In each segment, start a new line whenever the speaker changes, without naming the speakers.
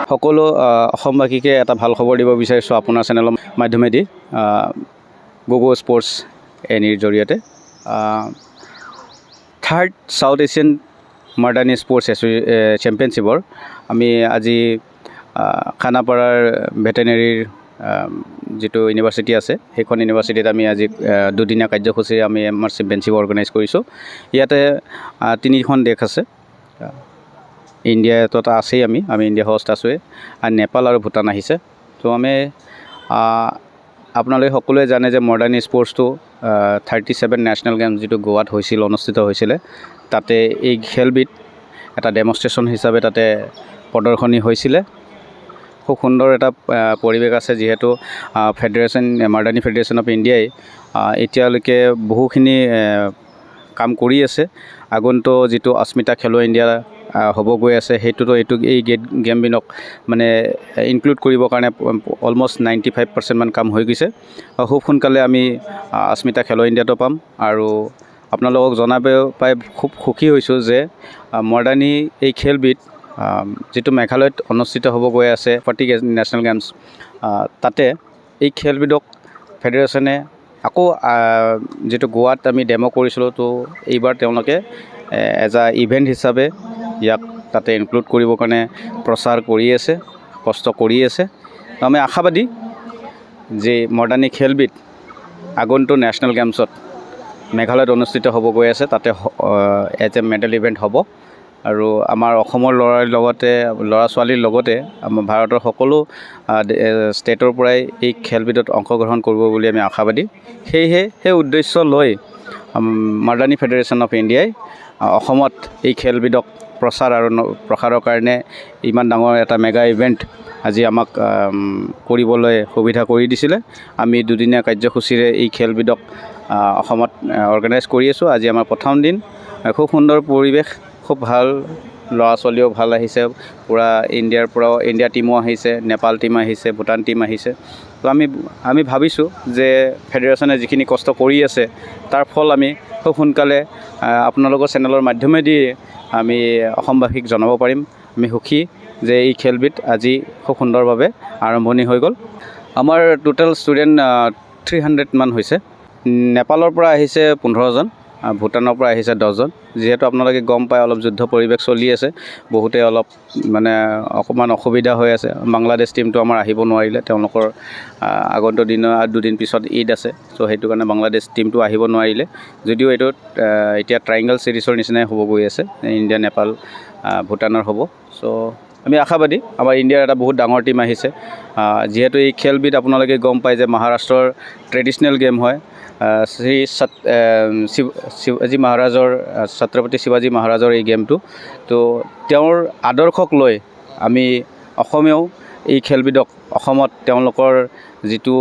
সকলো অসমবাসীকে এটা ভাল খবৰ দিব বিচাৰিছোঁ আপোনাৰ চেনেলৰ মাধ্যমেদি গগো স্পৰ্টছ এনিৰ জৰিয়তে। Third south Asian modern sports চেম্পিয়নশ্বিপৰ আমি আজি খানাপাৰাৰ ভেটেনেৰীৰ যিটো ইউনিভাৰ্চিটি আছে সেইখন ইউনিভাৰ্চিটিত আমি আজি দুদিনীয়া কাৰ্যসূচী আমি আমাৰ চেম্পিয়নশ্বিপ অৰ্গেনাইজ কৰিছোঁ। ইয়াতে 3খন দেশ আছে, ইণ্ডিয়াতো আছেই, আমি ইণ্ডিয়া হোষ্ট আছোঁৱেই, আৰু নেপাল আৰু ভূটান আহিছে। তো আমি আপোনালোকে সকলোৱে জানে যে মডাৰ্ণ স্পৰ্টছটো 37 নেশ্যনেল গেমছ যিটো গোৱাত অনুষ্ঠিত হৈছিলে, তাতে এই খেলবিধ এটা ডেমনষ্ট্ৰেশ্যন হিচাপে তাতে প্ৰদৰ্শনী হৈছিলে। খুব সুন্দৰ এটা পৰিৱেশ আছে, যিহেতু মডাৰ্ণ ফেডাৰেশ্যন অফ ইণ্ডিয়াই এতিয়ালৈকে বহুখিনি কাম কৰি আছে। আগন্তুক যিটো অস্মিতা খেলো ইণ্ডিয়া হ'ব গৈ আছে, সেইটোতো এই গেমবিধক মানে ইনক্লুড কৰিবৰ কাৰণে অলমষ্ট 95% মান কাম হৈ গৈছে। খুব সোনকালে আমি অস্মিতা খেলো ইণ্ডিয়াটো পাম। আৰু আপোনালোকক জনাব পাই খুব সুখী হৈছোঁ যে মডাৰ্ণী এই খেলবিধ যিটো মেঘালয়ত অনুষ্ঠিত হ'ব গৈ আছে 40 নেশ্যনেল গেমছ, তাতে এই খেলবিধক ফেডাৰেশ্যনে আকৌ যিটো গোৱাত আমি ডেম' কৰিছিলোঁ, তো এইবাৰ তেওঁলোকে এজ আ ইভেণ্ট হিচাপে ইয়াক তাতে ইনক্লুড কৰিবৰ কাৰণে প্ৰচাৰ কৰি আছে, কষ্ট কৰি আছে। আমি আশাবাদী যে মডাৰ্ণী খেলবিধ আগন্তুক নেশ্যনেল গেমছত মেঘালয়ত অনুষ্ঠিত হ'ব গৈ আছে, তাতে এজ এ মেডেল ইভেণ্ট হ'ব। আৰু আমাৰ অসমৰ ল'ৰা ছোৱালীৰ লগতে আমাৰ ভাৰতৰ সকলো ষ্টেটৰ পৰাই এই খেলবিধত অংশগ্ৰহণ কৰিব বুলি আমি আশাবাদী। সেয়েহে সেই উদ্দেশ্য লৈ মডাৰ্ণী ফেডাৰেশ্যন অফ ইণ্ডিয়াই অসমত এই খেলবিধক প্ৰচাৰ আৰু প্ৰসাৰৰ কাৰণে ইমান ডাঙৰ এটা মেগা ইভেণ্ট আজি আমাক কৰিবলৈ সুবিধা কৰি দিছিলে। আমি দুদিনীয়া কাৰ্যসূচীৰে এই খেলবিধক অসমত অৰ্গেনাইজ কৰি আছোঁ। আজি আমাৰ প্ৰথম দিন। খুব সুন্দৰ পৰিৱেশ, খুব ভাল, ল'ৰা ছোৱালীও ভাল আহিছে। পূৰা ইণ্ডিয়াৰ পৰাও ইণ্ডিয়া টীমো আহিছে, নেপাল টীম আহিছে, ভূটান টীম আহিছে। তো আমি ভাবিছোঁ যে ফেডাৰেশ্যনে যিখিনি কষ্ট কৰি আছে তাৰ ফল আমি খুব সোনকালে আপোনালোকৰ চেনেলৰ মাধ্যমেদি আমি অসমবাসীক জনাব পাৰিম। আমি সুখী যে এই খেলবিধ আজি খুব সুন্দৰভাৱে আৰম্ভণি হৈ গ'ল। আমাৰ টোটেল ষ্টুডেণ্ট 300 মান হৈছে। নেপালৰ পৰা আহিছে 15জন, ভূটানৰ পৰা আহিছে 10জন। যিহেতু আপোনালোকে গম পায় অলপ যুদ্ধ পৰিৱেশ চলি আছে, বহুতে অলপ মানে অকণমান অসুবিধা হৈ আছে। বাংলাদেশ টীমটো আমাৰ আহিব নোৱাৰিলে, তেওঁলোকৰ আগন্তুক দুদিন পিছত ঈদ আছে, চ' সেইটো কাৰণে বাংলাদেশ টীমটো আহিব নোৱাৰিলে। যদিও এইটোত এতিয়া ট্ৰাইংগল ছিৰিজৰ নিচিনাই হ'ব গৈ আছে, ইণ্ডিয়া নেপাল ভূটানৰ হ'ব। চ' আমি আশাবাদী, আমাৰ ইণ্ডিয়াৰ এটা বহুত ডাঙৰ টীম আহিছে। যিহেতু এই খেলবিধ আপোনালোকে গম পায় যে মহাৰাষ্ট্ৰৰ ট্ৰেডিশ্যনেল গেম হয়। শিৱাজী মহাৰাজৰ ছত্ৰপতি শিৱাজী মহাৰাজৰ এই গেমটো, তো তেওঁৰ আদৰ্শক লৈ আমি অসমেও এই খেলবিধক অসমত তেওঁলোকৰ যিটো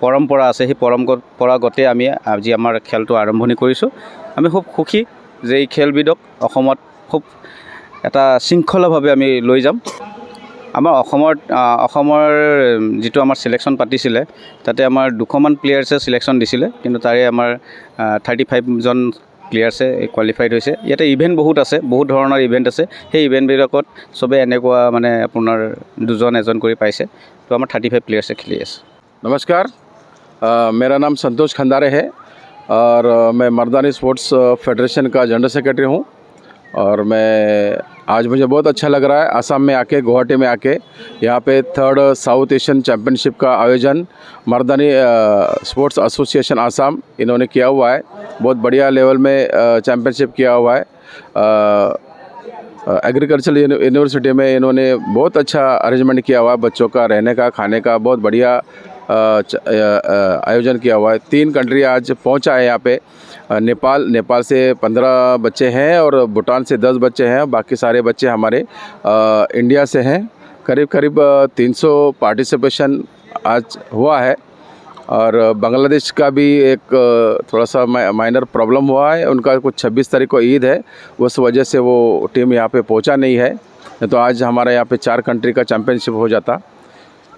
পৰম্পৰা আছে, সেই পৰম্পৰাগতে আমি আজি আমাৰ খেলটো আৰম্ভণি কৰিছোঁ। আমি খুব সুখী যে এই খেলবিধক অসমত খুব এটা শৃংখলাভাৱে আমি লৈ যাম। আমাৰ অসমৰ যিটো আমাৰ চিলেকশ্যন পাতিছিলে, তাতে আমাৰ 200মান প্লেয়াৰ্ছে চিলেকশ্যন দিছিলে, কিন্তু তাৰে আমাৰ 35জন প্লেয়াৰ্ছে কোৱালিফাইড হৈছে। ইয়াতে ইভেণ্ট বহুত আছে, বহুত ধৰণৰ ইভেণ্ট আছে। সেই ইভেণ্টবিলাকত চবে এনেকুৱা মানে আপোনাৰ 2-1 কৰি পাইছে। তো আমাৰ 35 প্লেয়াৰ্ছে খেলি আছে।
नमस्कार, मेरा नाम संतोष खंदारे है और मैं मर्दानी स्पोर्ट्स फेडरेशन का जनरल सेक्रेटरी हूँ। और आज मुझे बहुत अच्छा लग रहा है असम में आके, गुवाहाटी में आके यहाँ पे 3rd साउथ एशियन चैम्पियनशिप का आयोजन मर्दानी स्पोर्ट्स एसोसिएशन आसाम इन्होंने किया हुआ है। बहुत बढ़िया लेवल में चैम्पियनशिप किया हुआ है। एग्रीकल्चर यूनिवर्सिटी में इन्होंने बहुत अच्छा अरेंजमेंट किया हुआ है, बच्चों का रहने का, खाने का बहुत बढ़िया आयोजन किया हुआ है। 3 कंट्री आज पहुंचा है यहाँ पे। नेपाल से 15 बच्चे हैं और भूटान से 10 बच्चे हैं, बाकी सारे बच्चे हमारे इंडिया से हैं। करीब 300 पार्टिसिपेशन आज हुआ है। और बांग्लादेश का भी एक थोड़ा सा माइनर प्रॉब्लम हुआ है, उनका कुछ 26 तारीख को ईद है, उस वजह से वो टीम यहाँ पे पहुँचा नहीं है। तो आज हमारा यहाँ पे 4 कंट्री का चैम्पियनशिप हो जाता।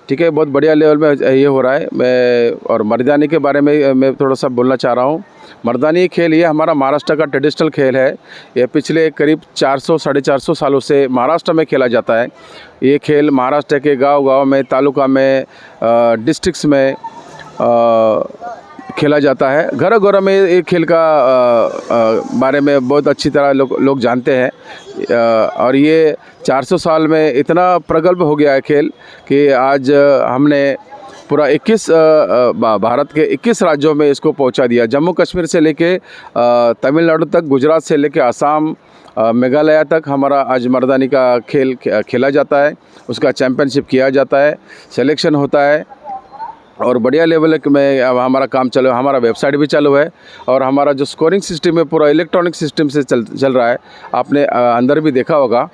ठीक है, बहुत बढ़िया लेवल में ये हो रहा है। और मर्दानी के बारे में मैं थोड़ा सा बोलना चाह रहा हूँ। मर्दानी खेल ये हमारा महाराष्ट्र का ट्रेडिशनल खेल है। ये पिछले करीब 400 साढ़े 400 सालों से महाराष्ट्र में खेला जाता है। ये खेल महाराष्ट्र के गांव-गांव में, तालुका में, डिस्ट्रिक्ट्स में खेला जाता है। घर में ये खेल का बारे में बहुत अच्छी तरह लोग जानते हैं। और ये 400 साल में इतना प्रगल्भ हो गया है खेल कि आज हमने पूरा 21 भारत के 21 राज्यों में इसको पहुंचा दिया। जम्मू कश्मीर से लेके तमिलनाडु तक, गुजरात से लेके आसाम, मेघालय तक हमारा आज मर्दानी का खेल खेला जाता है। उसका चैम्पियनशिप किया जाता है, सिलेक्शन होता है और बढ़िया लेवल में अब हमारा काम चालू है। हमारा वेबसाइट भी चालू है और हमारा जो स्कोरिंग सिस्टम है पूरा इलेक्ट्रॉनिक सिस्टम से चल रहा है। आपने अंदर भी देखा होगा।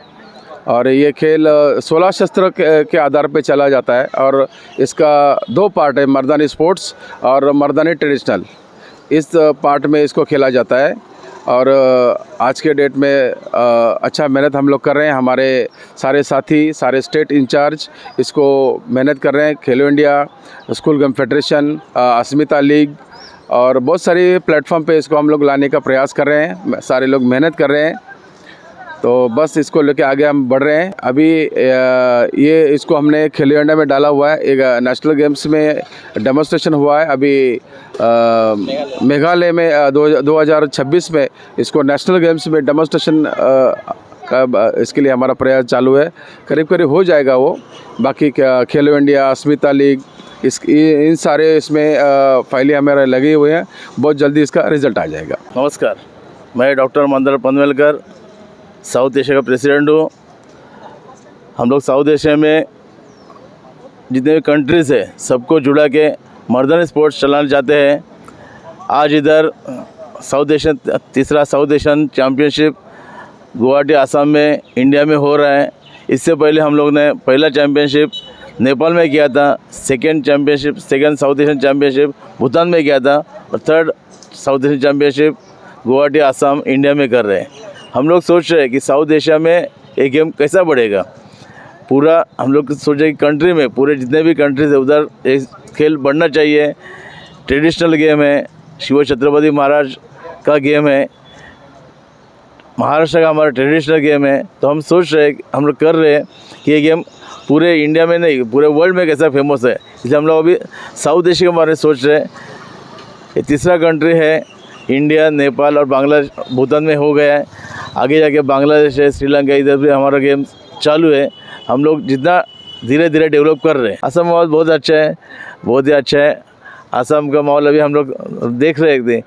और ये खेल 16 शस्त्र के आधार पे चला जाता है और इसका 2 पार्ट है, मर्दानी स्पोर्ट्स और मर्दानी ट्रेडिशनल। इस पार्ट में इसको खेला जाता है और आज के डेट में अच्छा मेहनत हम लोग कर रहे हैं। हमारे सारे साथी, सारे स्टेट इंचार्ज इसको मेहनत कर रहे हैं। खेलो इंडिया, स्कूल गेम फेडरेशन, अस्मिता लीग और बहुत सारी प्लेटफॉर्म पे इसको हम लोग लाने का प्रयास कर रहे हैं। सारे लोग मेहनत कर रहे हैं, तो बस इसको लेके आगे हम बढ़ रहे हैं। अभी ये इसको हमने खेलो इंडिया में डाला हुआ है। एक नेशनल गेम्स में डेमोन्स्ट्रेशन हुआ है। अभी मेघालय में 2026 में इसको नेशनल गेम्स में डेमोन्स्ट्रेशन का इसके लिए हमारा प्रयास चालू है। करीब हो जाएगा वो। बाकी खेलो इंडिया, अस्मिता लीग, इन सारे इसमें फाइलें हमारे लगी हुई हैं। बहुत जल्दी इसका रिजल्ट आ जाएगा।
नमस्कार, मैं डॉक्टर मंदर पनवेलकर साउथ एशिया का प्रेसिडेंट हूँ। हम लोग साउथ एशिया में जितने भी कंट्रीज़ है सबको जुड़ा के मर्दानी स्पोर्ट्स चलाना चाहते हैं। आज इधर तीसरा south Asian championship Guwahati Assam में इंडिया में हो रहा है। इससे पहले हम लोग ने पहला चैम्पियनशिप नेपाल में किया था, second south Asian championship Bhutan में किया था और third south Asian championship Guwahati Assam India में कर रहे हैं। हम लोग सोच रहे हैं कि साउथ एशिया में ये गेम कैसा बढ़ेगा। पूरा हम लोग सोच रहे हैं कि कंट्री में पूरे जितने भी कंट्रीज है उधर एक खेल बढ़ना चाहिए। ट्रेडिशनल गेम है, शिव छत्रपति महाराज का गेम है, महाराष्ट्र का हमारा ट्रेडिशनल गेम है। तो हम सोच रहे हैं, हम लोग कर रहे हैं कि ये गेम पूरे इंडिया में नहीं पूरे वर्ल्ड में कैसा फेमस है। इसलिए हम लोग अभी साउथ एशिया के बारे में सोच रहे हैं। ये तीसरा कंट्री है, इंडिया, नेपाल और बांग्लादेश भूटान में हो गया है। आगे जाके बांग्लादेश है, श्रीलंका, इधर भी हमारा गेम चालू है। हम लोग जितना धीरे धीरे डेवलप कर रहे हैं। असम माहौल बहुत अच्छा है, बहुत ही अच्छा है। असम का माहौल अभी हम लोग देख रहे थे,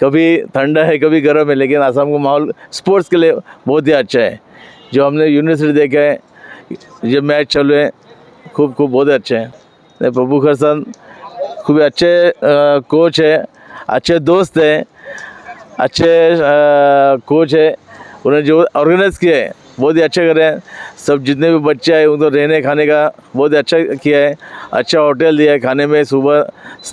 कभी ठंडा है कभी गर्म है, लेकिन असम का माहौल स्पोर्ट्स के लिए बहुत ही अच्छा है। जो हमने यूनिवर्सिटी देखा है, जो मैच चालू है खूब बहुत अच्छे हैं। प्रभु खरसन खूब अच्छे कोच है, अच्छे दोस्त हैं, अच्छे कोच है। उन्होंने जो ऑर्गेनाइज़ किया है बहुत ही अच्छा कर रहे हैं। सब जितने भी बच्चे हैं उनको रहने खाने का बहुत ही अच्छा किया है। अच्छा होटल दिया है, खाने में सुबह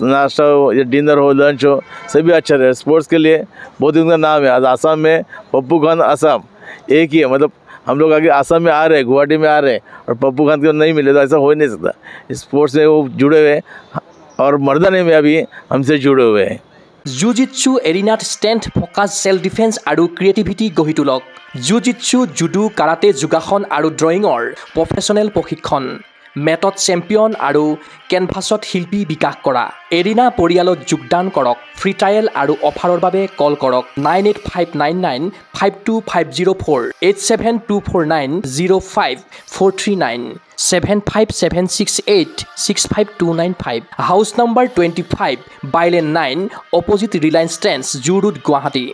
नाश्ता हो या डिनर हो, लंच हो, सभी अच्छा रहे। स्पोर्ट्स के लिए बहुत ही उनका नाम है। आज आसाम में पप्पू खान आसाम एक ही है। मतलब हम लोग आगे आसाम में आ रहे हैं, गुवाहाटी में आ रहे हैं और पप्पू खान को नहीं मिले तो ऐसा हो ही नहीं सकता। स्पोर्ट्स में वो जुड़े हुए हैं और मर्दानी में अभी हमसे जुड़े हुए हैं।
জুজিটছু এৰিনাত ষ্ট্ৰেংথ ফ'কাছ ছেল্ফ ডিফেন্স আৰু ক্ৰিয়েটিভিটি গঢ়ি তোলক। জুজিটছু, জুডো, কাৰাটে, যোগাসন আৰু ড্ৰয়িঙৰ প্ৰফেচনেল প্ৰশিক্ষণ। মেটত চেম্পিয়ন আৰু কেনভাছত শিল্পী বিকাশ কৰা। এৰিনা পৰিয়ালত যোগদান কৰক। ফ্ৰী ট্ৰায়েল আৰু অফাৰৰ বাবে কল কৰক 9859952504 8724905439 757686525 house number 25 bylane 9 opposite Reliance Trends zoo road Guwahati.